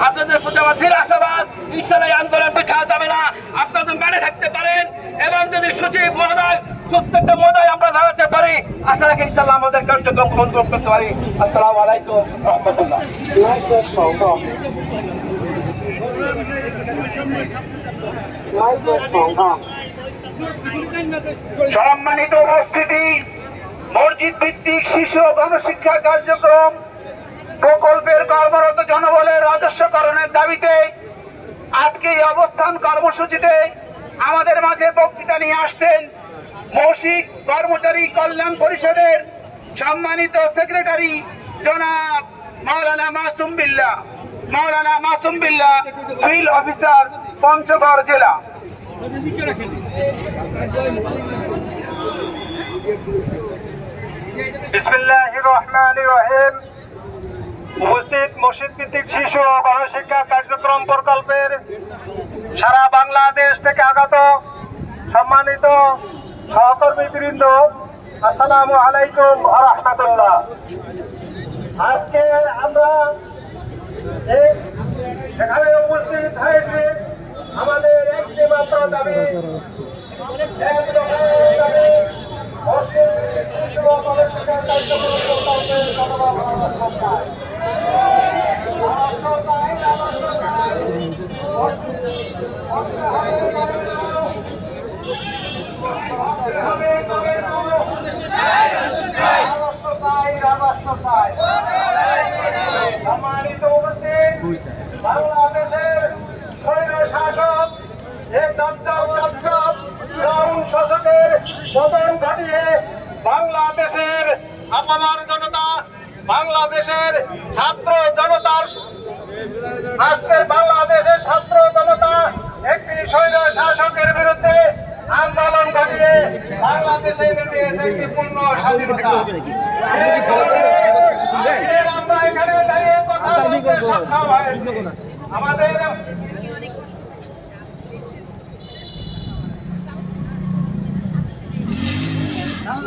আপনাদের প্রতি আমার ধীর আশাবাদ, ইনশাআল্লাহ আন্দোলন পিছা যাবে না। আপনাদের মেনে থাকতে পারেন এবং যদি সচিব মহোদয় প্রত্যেকটা মহোদয় আমরা দাঁড়াতে পারি, আশা রাখি ইনশাআল্লাহ আমাদের কার্যক্রম গ্রহণ করতে পারি। আসসালামু আলাইকুম রহমতুল্লাহ। সম্মানিত উপস্থিতি, মসজিদ ভিত্তিক শিশু গণশিক্ষা কার্যক্রম প্রকল্পের কর্মরত জনবলের রাজস্বকরণের দাবিতে আজকে এই অবস্থান কর্মসূচিতে আমাদের মাঝে বক্তৃতা নিয়ে আসছেন মৌসিক কর্মচারী কল্যাণ পরিষদের সম্মানিত সেক্রেটারি জনাব মাওলানা মাসুম বিল্লাহ ফিল্ড অফিসার পঞ্চগড় জেলা। বিসমিল্লাহির রহমানির রহিম। উপস্থিত মসজিদ ভিত্তিক শিশু ও গণশিক্ষা কার্যক্রম প্রকল্পের সারা বাংলাদেশ থেকে আগত সম্মানিত সহকর্মীবৃন্দ, আসসালামু আলাইকুম ওয়া রাহমাতুল্লাহ। আজকে আমরা এখানে উপস্থিত হয়েছি আমাদের একটি মাত্র দাবি, শিশু ও গণশিক্ষা কার্যক্রম প্রকল্পের সম্মানিত উপস্থিত, বাংলাদেশের স্বৈর শাসক শাসকের পতন ঘটিয়ে বাংলাদেশের আপামার জনতা, বাংলাদেশের ছাত্র জনতার, আজকের বাংলাদেশের ছাত্র জনতা একটি স্বৈর শাসকের বিরুদ্ধে আন্দোলন ঘটিয়ে বাংলাদেশে নিয়ে একটি পূর্ণ স্বাধীনতা। আমরা এখানে দাঁড়িয়ে কথা বলতে সক্ষম হয়েছি। আমাদের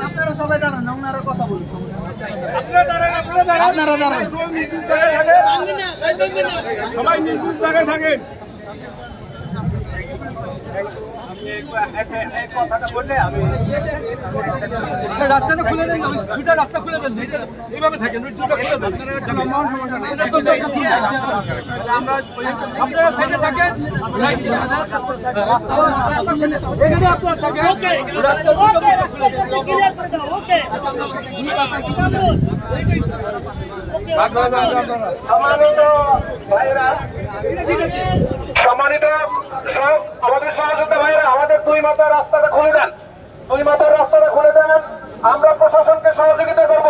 আপনারা সবাই দাঁড়ান, ওনারা কথা বলুন। আপনারা দাঁড়ান, সবাই নিজ নিজ জায়গায় থাকেন। রাস্তাটা খুলে দেন, দুটা রাস্তা খুলে দেন, এইভাবে থাকেন, দুটো খুলে দেন। আপনারা থেকে থাকেন, এখানে আপনারা থাকেন। সম্মানিত আমাদের সহযোগিতা ভাইরা, আমাদের দুই মাথার রাস্তাটা খুলে দেন, দুই মাথার রাস্তাটা খুলে দেন। আমরা প্রশাসনকে সহযোগিতা করব,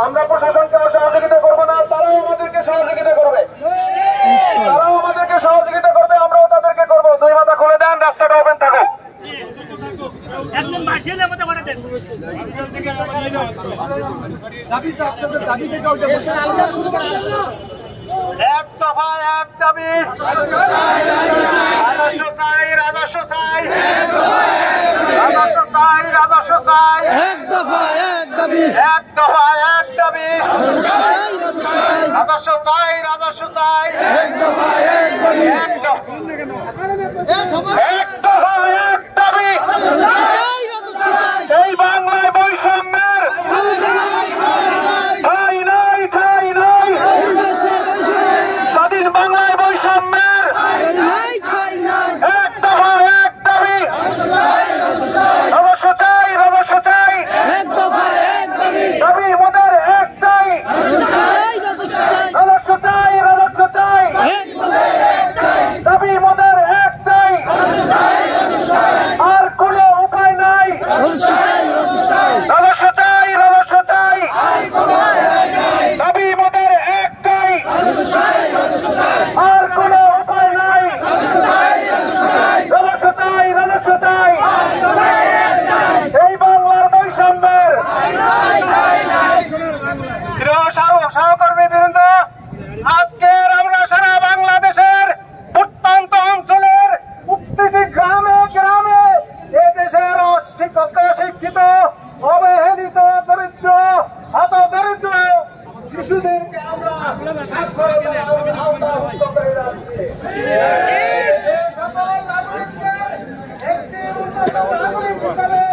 আমরা প্রশাসনকে সহযোগিতা করব না, তারাও আমাদেরকে সহযোগিতা করবে, তারাও আমাদেরকে সহযোগিতা করবে, আমরাও তাদেরকে করব। দুই মাথা খুলে দেন, রাস্তাটা ওপেন থাকুক। একদম মাসের মতো করে দেন। এক দফা এক দাবি, রাজস্ব চাই, রাজস্ব চাই, রাজস্ব চাই, রাজস্ব চাই, এক দফা এক দাবি, এক দফা এক দাবি, রাজস্ব চাই, রাজস্ব চাই, এক দফা এক দাবি, এক দফা এক দাবি। এই বাংলায় বৈষম্যের ঠাঁই নাই, ঠাঁই নাই, স্বাধীন বাংলায় বৈষম্যের এক দফা এক দাবি, রাজস্ব চাই, রাজস্ব চাই, দাবি মোদের এক চাই, রাজস্ব চাই, রাজস্ব চাই, দাবি মোদের এক সকল নাগরিকদের একটি উন্নত নাগরিক হিসাবে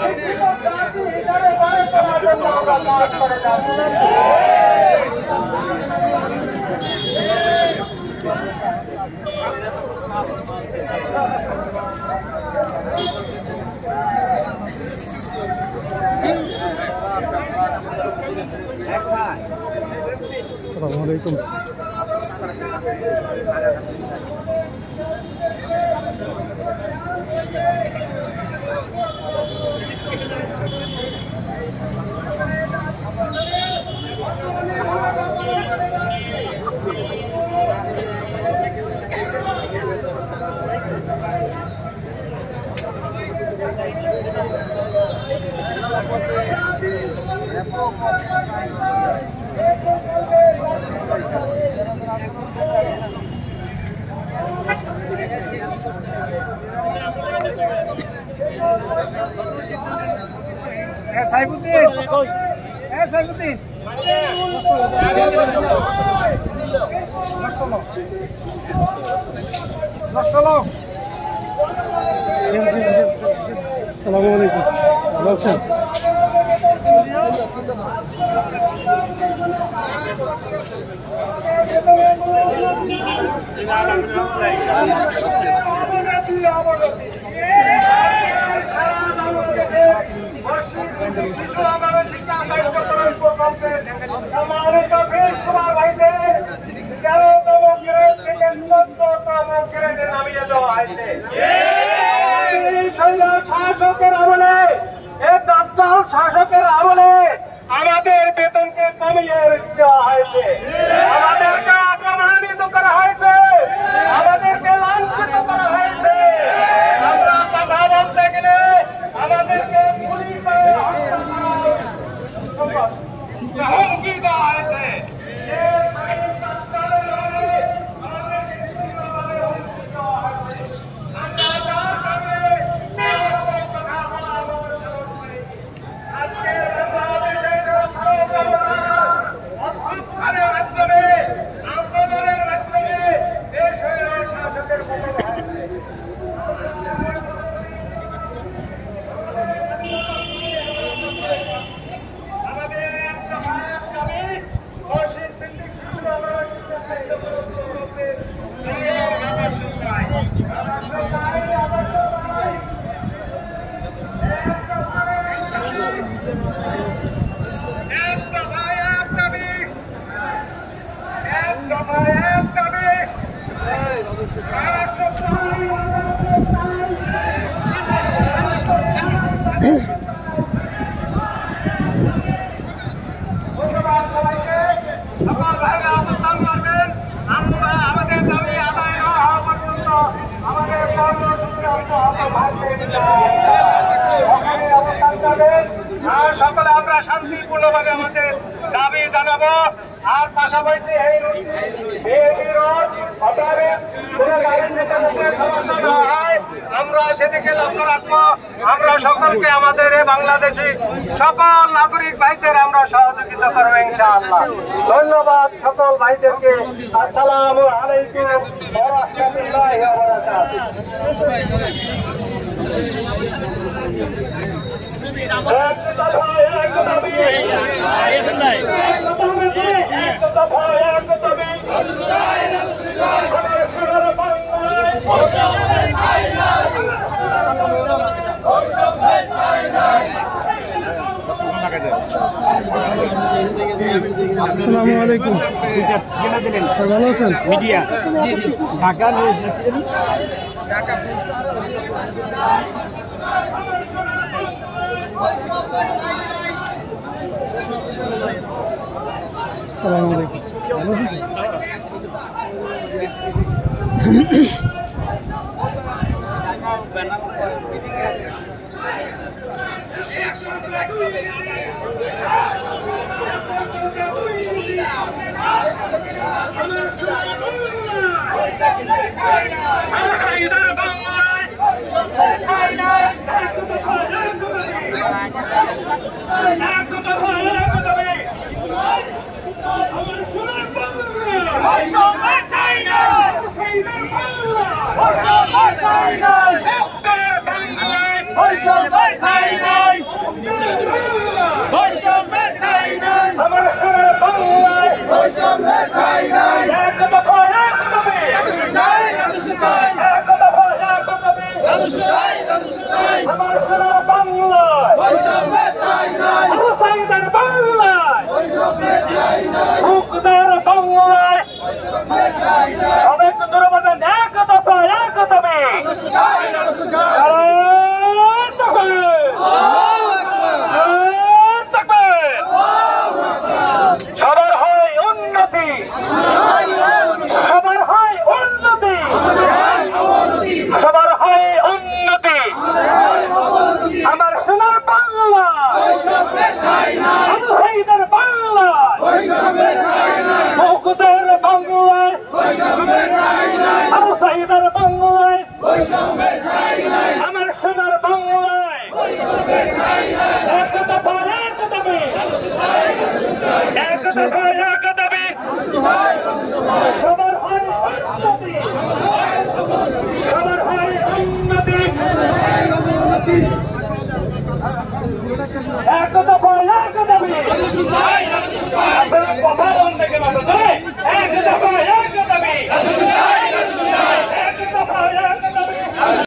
শিক্ষিত জাতি হিসাবে গড়ে তোলার জন্য আমরা কাজ করে যাচ্ছি। আসসালামু আলাইকুম। সাইফুদ্দিন, সাইফুদ্দিন আসসালামু আলাইকুম, ভালো আছেন? শাসকের আমলে, শাসকের আমলে আমাদের বেতনকে কমিয়ে দেওয়া হয়েছে, আমাদেরকে অপমানিত করা হয়েছে, আমাদেরকে লাঞ্ছিত করা হয়েছে। আমরা কথা বলতে গেলে আমাদেরকে গুলি করে হুমকি দেওয়া হয়েছে। সকলে আমরা শান্তিপূর্ণভাবে আমাদের দাবি জানাবো। আর পাশাপাশি এই রোড সমস্যা না হয় আমরা সেদিকে লক্ষ্য রাখবো। আমরা সকলকে আমাদের বাংলাদেশি সকল নাগরিক ভাইদের আমরা সহযোগিতা করবো ইনশাআল্লাহ। ধন্যবাদ সকল ভাইদেরকে। আসসালামু আলাইকুম ওয়া রাহমাতুল্লাহি ওয়া বারাকাতুহু। আসসালামু আলাইকুম, স্যার ভালো আছেন? মিডিয়া জি জি ঢাকা নিউজ ঢাকা আসসালামু আলাইকুম, ভালো আছেন? এক দফা এক দাবি, এক দফা এক দাবি, আমার সোনার বাংলায়, আবু সাঈদের বাংলায়, মুক্তির বাংলায়, সবাই একটু জোরে বলবেন, এক দফা এক দাবি। সবার হয় উন্নতি, সবার হয় উন্নতি, সবার হয় উন্নতি। আমার সোনার বাংলা, আবু সাঈদের বাংলা, মুক্তির বাংলায়, আবু সাঈদের বাংলায়, আমার সোনার বাংলায়, এক দফা এক দাবি, এক দফা এক